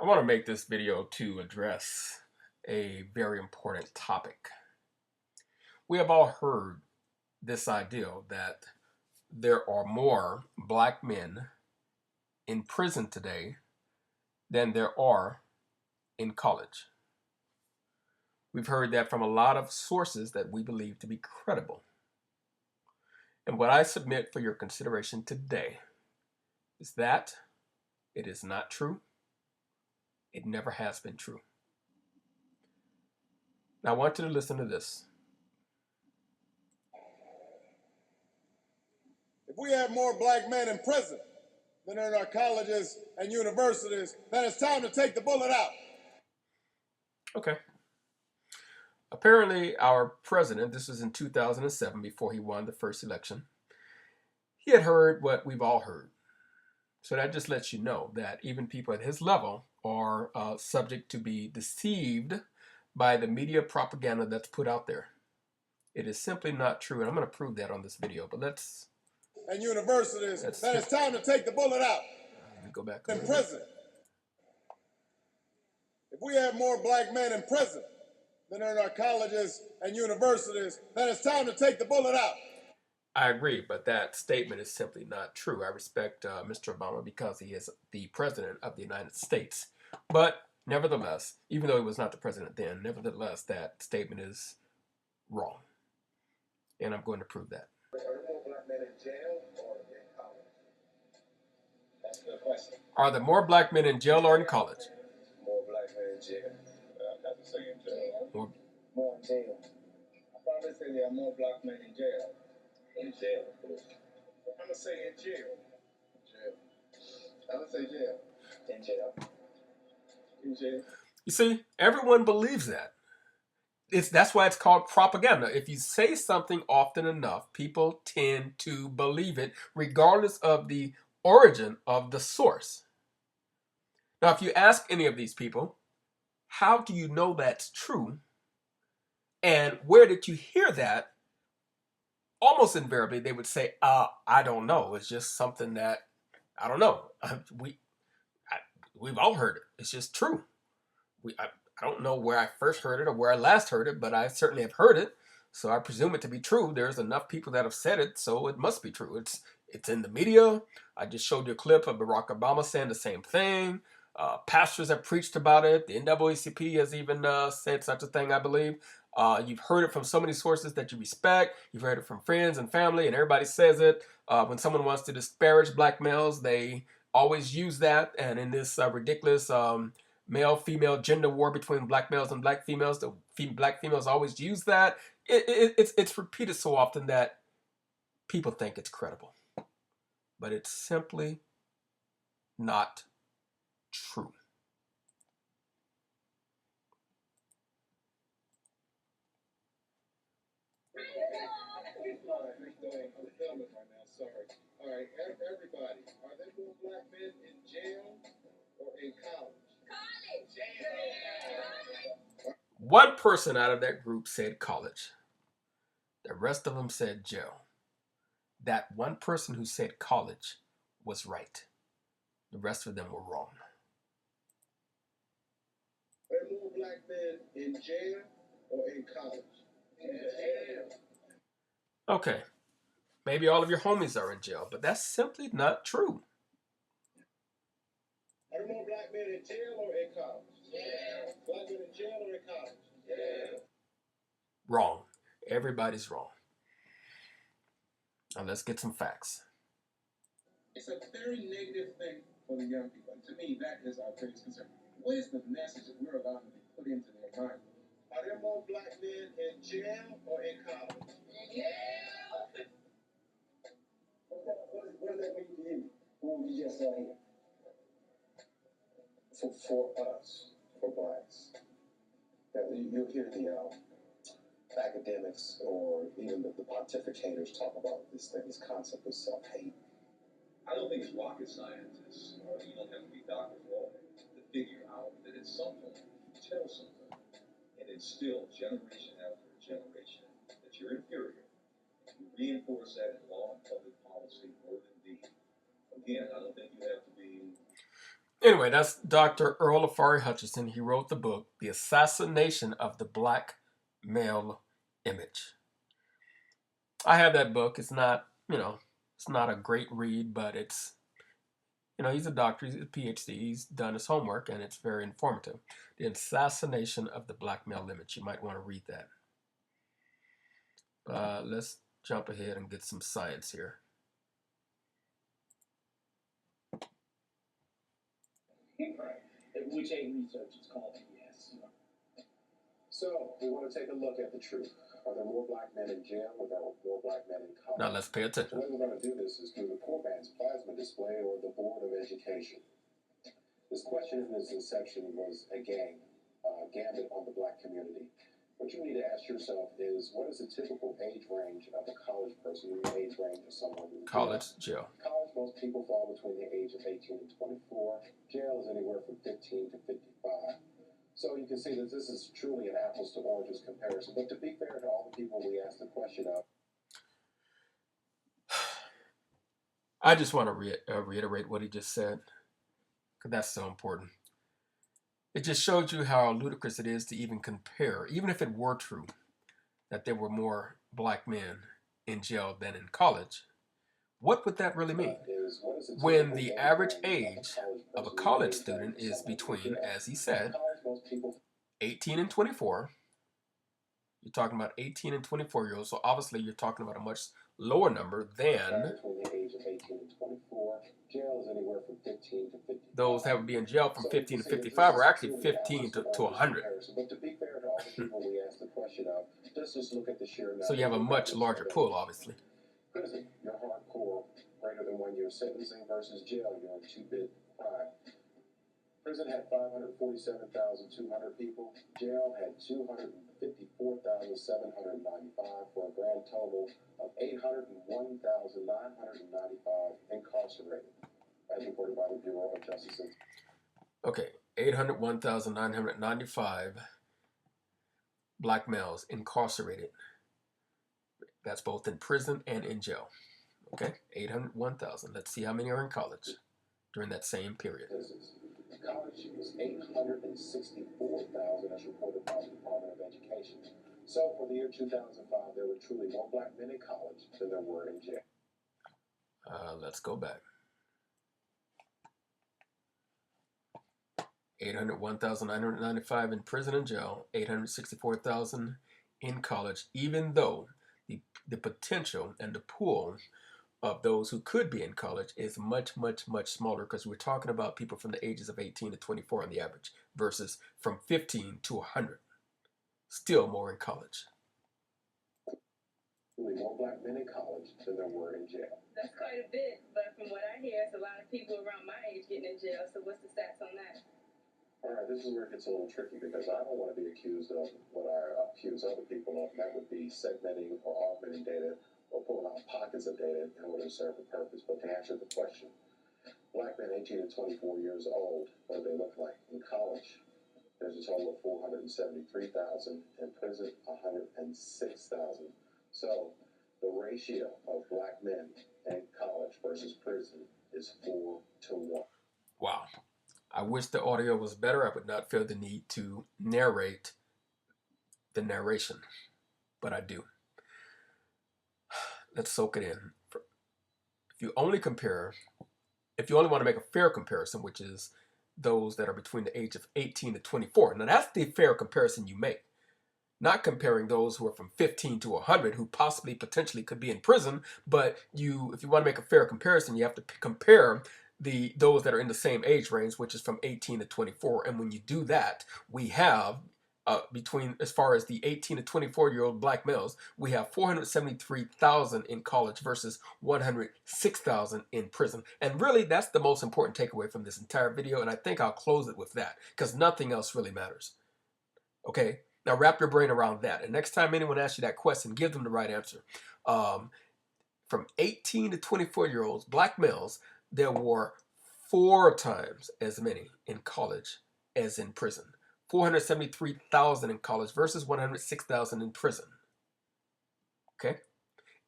I want to make this video to address a very important topic. We have all heard this idea that there are more black men in prison today than there are in college. We've heard that from a lot of sources that we believe to be credible. And what I submit for your consideration today is that it is not true. It never has been true. Now I want you to listen to this. If we have more black men in prison than in our colleges and universities, then it's time to take the bullet out. Okay. Apparently, our president, this was in 2007 before he won the first election, he had heard what we've all heard. So that just lets you know that even people at his level are subject to be deceived by the media propaganda that's put out there. It is simply not true, and I'm going to prove that on this video, but let's... And universities, then it's time to take the bullet out. Let me go back. In prison. If we have more black men in prison than in our colleges and universities, then it's time to take the bullet out. I agree, but that statement is simply not true. I respect Mr. Obama because he is the president of the United States. But nevertheless, even though he was not the president then, nevertheless, that statement is wrong. And I'm going to prove that. Are there more black men in jail or in college? That's a good question. Are there more black men in jail or in college? More black men in jail. That's the same jail. More in jail. I probably say there are more black men in jail. In jail, of course. I'm gonna say in jail. Jail. I'm gonna say jail. In jail. In jail. You see, everyone believes that. That's why it's called propaganda. If you say something often enough, people tend to believe it, regardless of the origin of the source. Now, if you ask any of these people, how do you know that's true? And where did you hear that? Almost invariably, they would say, I don't know. It's just something that, I don't know. We've all heard it. It's just true. I don't know where I first heard it or where I last heard it, but I certainly have heard it. So I presume it to be true. There's enough people that have said it, so it must be true. It's in the media. I just showed you a clip of Barack Obama saying the same thing. Pastors have preached about it. The NAACP has even said such a thing, I believe. You've heard it from so many sources that you respect. You've heard it from friends and family, and everybody says it. When someone wants to disparage black males, they always use that. And in this ridiculous male-female gender war between black males and black females, the black females always use that. It's repeated so often that people think it's credible. But it's simply not true. All right, everybody, are there more black men in jail or in college? College. Jail. One person out of that group said college. The rest of them said jail. That one person who said college was right. The rest of them were wrong. Are there more black men in jail or in college? In jail. Okay. Maybe all of your homies are in jail, but that's simply not true. Are there more black men in jail or in college? Yeah. Black men in jail or in college? Yeah. Wrong. Everybody's wrong. Now let's get some facts. It's a very negative thing for the young people. And to me, that is our greatest concern. What is the message that we're allowing to be put into their mind? Are there more black men in jail or in college? Yeah. What does that mean to you? What we just said here? For us, for blacks, you'll hear the academics or even the pontificators talk about this concept of self-hate. I don't think it's rocket scientists, or you don't have to be Dr. Law to figure out that at some point you tell someone and instill generation after generation that you're inferior. You reinforce that in law and public policy more than deed. Again, I don't think you have to be... Anyway, that's Dr. Earl Afari Hutchinson. He wrote the book, The Assassination of the Black Male Image. I have that book. It's not, it's not a great read, but it's, he's a doctor, he's a PhD, he's done his homework, and it's very informative. The Assassination of the Black Male Image. You might want to read that. Let's jump ahead and get some science here. Which a research is called yes. So, we want to take a look at the truth. Are there more black men in jail or are there more black men in college? Now let's pay attention. The way we're going to do this is through the Poor Man's Plasma Display or the Board of Education. This question in its inception was a gambit on the black community. What you need to ask yourself is, what is the typical age range of a college person, the age range of someone in college jail? College, most people fall between the age of 18 and 24. Jail is anywhere from 15 to 55. So you can see that this is truly an apples to oranges comparison. But to be fair to all the people we asked the question of, I just want to reiterate what he just said, because that's so important. It just shows you how ludicrous it is to even compare, even if it were true that there were more black men in jail than in college. What would that really mean? When the average age of a college student is between, as he said, 18 and 24. You're talking about 18 and 24-year-olds, so obviously you're talking about a much lower number than those that would be in jail from 15 to 55, or actually 15 to 100. So you have a much larger pool, obviously. Prison, you're hardcore, greater than 1 year sentencing versus jail, you're a 2-bit crime. Prison had 547,200 people. Jail had 254,795 for a grand total of 801,995 incarcerated, as reported by the Bureau of Justice. Okay, 801,995 black males incarcerated. That's both in prison and in jail. Okay, 801,000. Let's see how many are in college during that same period. College was 864,000 as reported by the Department of Education. So for the year 2005, there were truly more black men in college than there were in jail. Let's go back. 801,995 in prison and jail, 864,000 in college, even though the potential and the pool of those who could be in college is much, much, much smaller, because we're talking about people from the ages of 18 to 24 on the average versus from 15 to 100. Still more in college. More black men in college than there were in jail. That's quite a bit, but from what I hear, it's a lot of people around my age getting in jail. So what's the stats on that? All right, this is where it gets a little tricky, because I don't want to be accused of what I accuse other people of, and that would be segmenting or augmenting data or pulling out pockets of data in order to serve a purpose. But to answer the question, black men 18 to 24 years old, what do they look like? In college, there's a total of 473,000. In prison, 106,000. So the ratio of black men in college versus prison is 4 to 1. Wow. I wish the audio was better. I would not feel the need to narrate the narration, but I do. Let's soak it in. If you only want to make a fair comparison, which is those that are between the age of 18 to 24, now that's the fair comparison you make. Not comparing those who are from 15 to 100 who possibly potentially could be in prison, but if you want to make a fair comparison, you have to compare those that are in the same age range, which is from 18 to 24. And when you do that, we have as far as the 18 to 24-year-old black males, we have 473,000 in college versus 106,000 in prison. And really, that's the most important takeaway from this entire video, and I think I'll close it with that, because nothing else really matters. Okay? Now wrap your brain around that. And next time anyone asks you that question, give them the right answer. From 18 to 24-year-olds, black males, there were 4 times as many in college as in prison. 473,000 in college versus 106,000 in prison. Okay?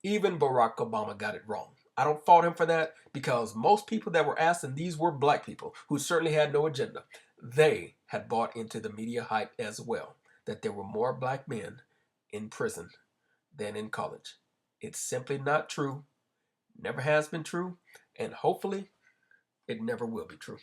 Even Barack Obama got it wrong. I don't fault him for that, because most people that were asked, and these were black people who certainly had no agenda, they had bought into the media hype as well, that there were more black men in prison than in college. It's simply not true, never has been true, and hopefully it never will be true.